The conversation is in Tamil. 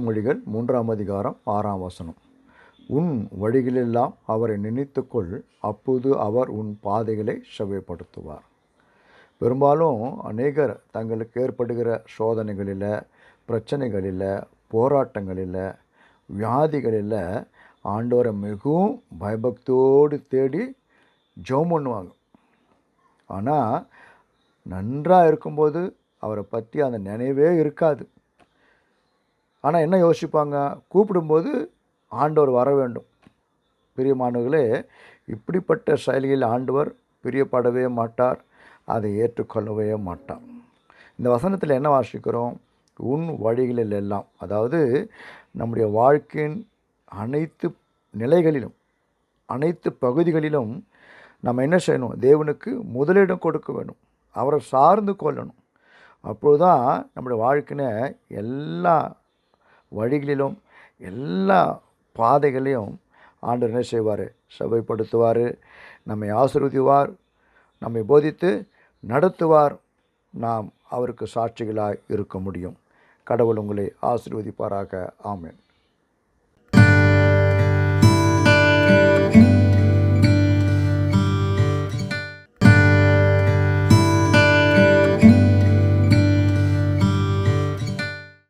நீதிமொழிகள் 3ஆம் அதிகாரம் 6ஆம் வசனம். உன் வழிகளெல்லாம் அவரை நினைத்துக்கொள், அப்போது அவர் உன் பாதைகளை செவ்வைப்படுத்துவார். பெரும்பாலும் அநேகர் தங்களுக்கு ஏற்படுகிற சோதனைகளில், பிரச்சனைகளில், போராட்டங்களில், வியாதிகளில் ஆண்டவரை மிகவும் பயபக்தியோடு தேடி ஜெபம் பண்ணுவாங்க. ஆனால் நன்றாக இருக்கும்போது அவரை பற்றி அந்த நினைவே இருக்காது. ஆனால் என்ன யோசிப்பாங்க, கூப்பிடும்போது ஆண்டவர் வர வேண்டும். பிரியமானவர்களே, இப்படிப்பட்ட செயலியில் ஆண்டவர் பிரியப்படவே மாட்டார், அதை ஏற்றுக்கொள்ளவே மாட்டார். இந்த வசனத்தில் என்ன வாசிக்கிறோம்? உன் வழிகளில் எல்லாம், அதாவது நம்முடைய வாழ்க்கையின் அனைத்து நிலைகளிலும், அனைத்து பகுதிகளிலும் நம்ம என்ன செய்யணும்? தேவனுக்கு முதலிடம் கொடுக்க வேணும், அவரை சார்ந்து கொள்ளணும். அப்போதுதான் நம்முடைய வாழ்க்கையின எல்லா வழிகளிலும், எல்லா பாதைகளையும் ஆண்டவர் என்ன செய்வார்? செவ்வைப்படுத்துவார், நம்மை ஆசீர்வதிவார், நம்மை போதித்து நடத்துவார். நாம் அவருக்கு சாட்சிகளாய் இருக்க முடியும். கடவுள் உங்களை ஆசீர்வதிப்பாராக. ஆமென்.